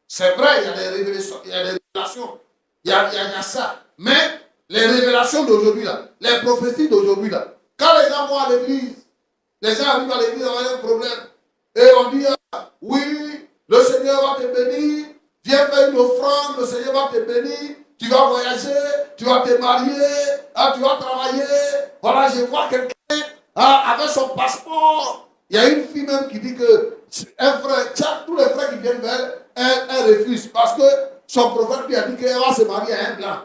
C'est vrai, il y a des révélations, il y a des révélations, il y a ça. Mais les révélations d'aujourd'hui, là, les prophéties d'aujourd'hui, là, quand les gens vont à l'église, les gens arrivent à l'église avec un problème, et on dit, ah, oui, le Seigneur va te bénir, viens faire une offrande, le Seigneur va te bénir, tu vas voyager, tu vas te marier, ah, tu vas travailler. Voilà, je vois quelqu'un avec son passeport. Il y a une fille même qui dit que un frère, tous les frères qui viennent vers elle refuse parce que son prophète lui a dit qu'elle va se marier à un blanc.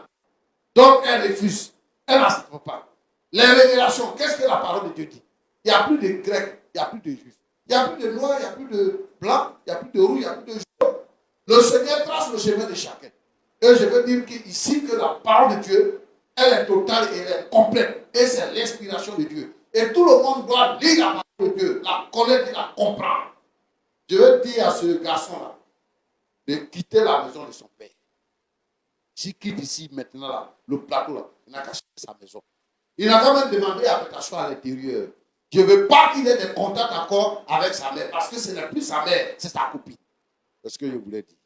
Donc elle refuse. Elle n'accepte pas. Les révélations, qu'est-ce que la parole de Dieu dit? Il n'y a plus de Grecs, il n'y a plus de Juifs. Il n'y a plus de Noirs, il n'y a plus de Blancs, il n'y a plus de Roux, il n'y a plus de Jaune. Le Seigneur trace le chemin de chacun. Et je veux dire ici que la parole de Dieu, elle est totale et elle est complète. Et c'est l'inspiration de Dieu. Et tout le monde doit lire la parole de Dieu, la connaître et la comprendre. Je veux dire à ce garçon-là de quitter la maison de son père. S'il quitte ici maintenant, là, le plateau, là, il n'a qu'à chercher sa maison. Il n'a quand même demandé à s'asseoir à l'intérieur. Je ne veux pas qu'il ait des contacts encore avec sa mère, parce que ce n'est plus sa mère, c'est sa copine. C'est ce que je voulais dire.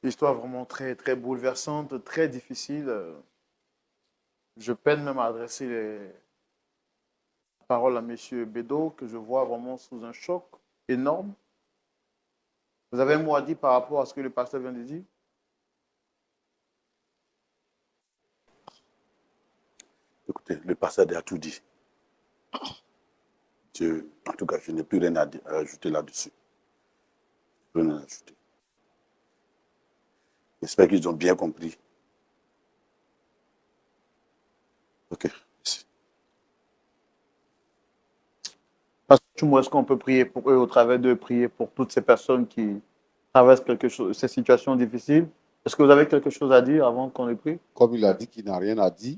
Histoire vraiment très, très bouleversante, très difficile. Je peine même à adresser les paroles à M. Bédo, que je vois vraiment sous un choc énorme. Vous avez un mot à dire par rapport à ce que le pasteur vient de dire? Écoutez, le pasteur a tout dit. En tout cas, je n'ai plus rien à ajouter là-dessus. Rien à ajouter. J'espère qu'ils ont bien compris. Ok, merci. Pasteur, est-ce qu'on peut prier pour eux au travers de prier pour toutes ces personnes qui traversent ces situations difficiles? Est-ce que vous avez quelque chose à dire avant qu'on les prie? Comme il a dit qu'il n'a rien à dire,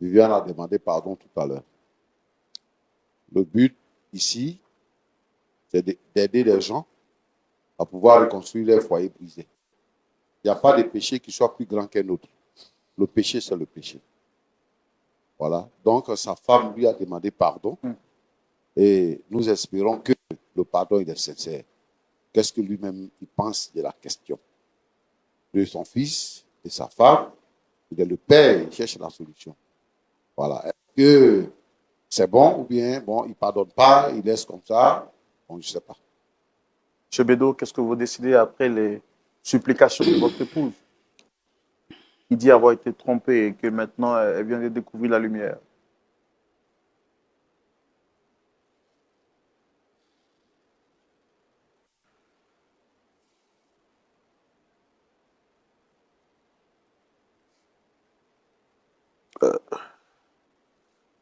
Viviane a demandé pardon tout à l'heure. Le but ici, c'est d'aider les gens à pouvoir reconstruire leur foyer brisé. Il n'y a pas de péché qui soit plus grand qu'un autre. Le péché, c'est le péché. Voilà. Donc, sa femme lui a demandé pardon. Et nous espérons que le pardon il est sincère. Qu'est-ce que lui-même il pense de la question? De son fils, de sa femme, il est le père, il cherche la solution. Voilà. Est-ce que c'est bon ou bien, bon, il ne pardonne pas, il laisse comme ça? Bon, je ne sais pas. M. Bédo, qu'est-ce que vous décidez après les supplications de votre épouse? Il dit avoir été trompée et que maintenant elle vient de découvrir la lumière.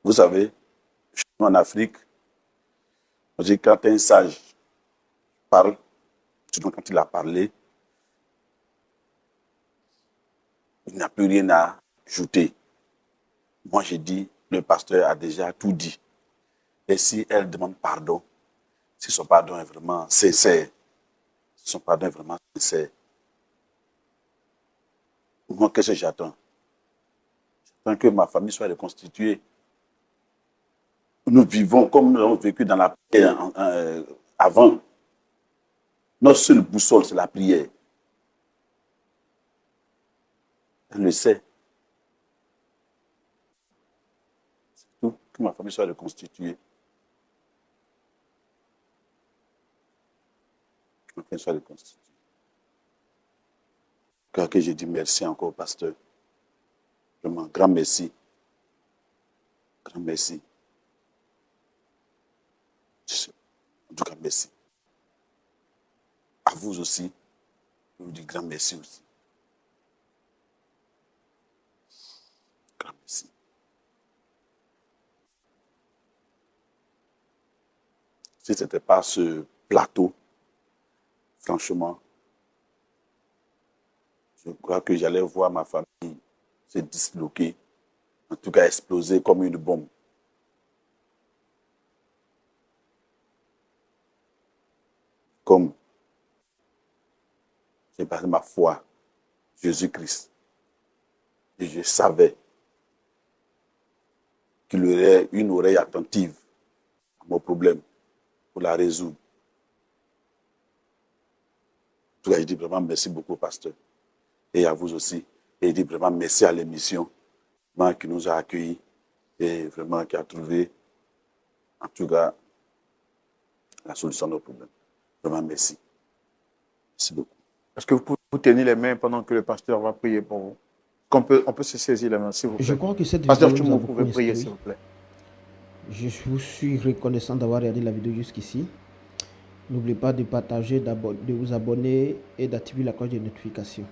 Vous savez, je suis en Afrique, on dit quand un sage parle, surtout quand il a parlé, il n'a plus rien à ajouter. Moi, j'ai dit, le pasteur a déjà tout dit. Et si elle demande pardon, si son pardon est vraiment sincère, si son pardon est vraiment sincère, moi, qu'est-ce que j'attends? J'attends que ma famille soit reconstituée. Nous vivons comme nous avons vécu dans la prière avant. Notre seule boussole, c'est la prière. Elle le sait. C'est tout, que ma famille soit reconstituée. Que ma famille soit reconstituée. Car que je dis merci encore, pasteur. Vraiment, grand merci. Grand merci. En tout cas, merci. À vous aussi, je vous dis grand merci aussi. Grand merci. Si ce n'était pas ce plateau, franchement, je crois que j'allais voir ma famille se disloquer, en tout cas exploser comme une bombe. Comme j'ai basé ma foi, Jésus-Christ, et je savais qu'il aurait une oreille attentive à mon problème pour la résoudre. En tout cas, je dis vraiment merci beaucoup, pasteur. Et à vous aussi. Et je dis vraiment merci à l'émission qui nous a accueillis et vraiment qui a trouvé, en tout cas, la solution à nos problèmes. Vraiment merci. Merci beaucoup. Est-ce que vous pouvez vous tenir les mains pendant que le pasteur va prier pour vous? On peut se saisir les mains, s'il vous plaît. Je crois que cette Pasteur vidéo nous Tchoumo, a vous beaucoup pouvez prier, instruit. s'il vous plaît. Je vous suis reconnaissant d'avoir regardé la vidéo jusqu'ici. N'oubliez pas de partager, de vous abonner et d'activer la cloche de notification.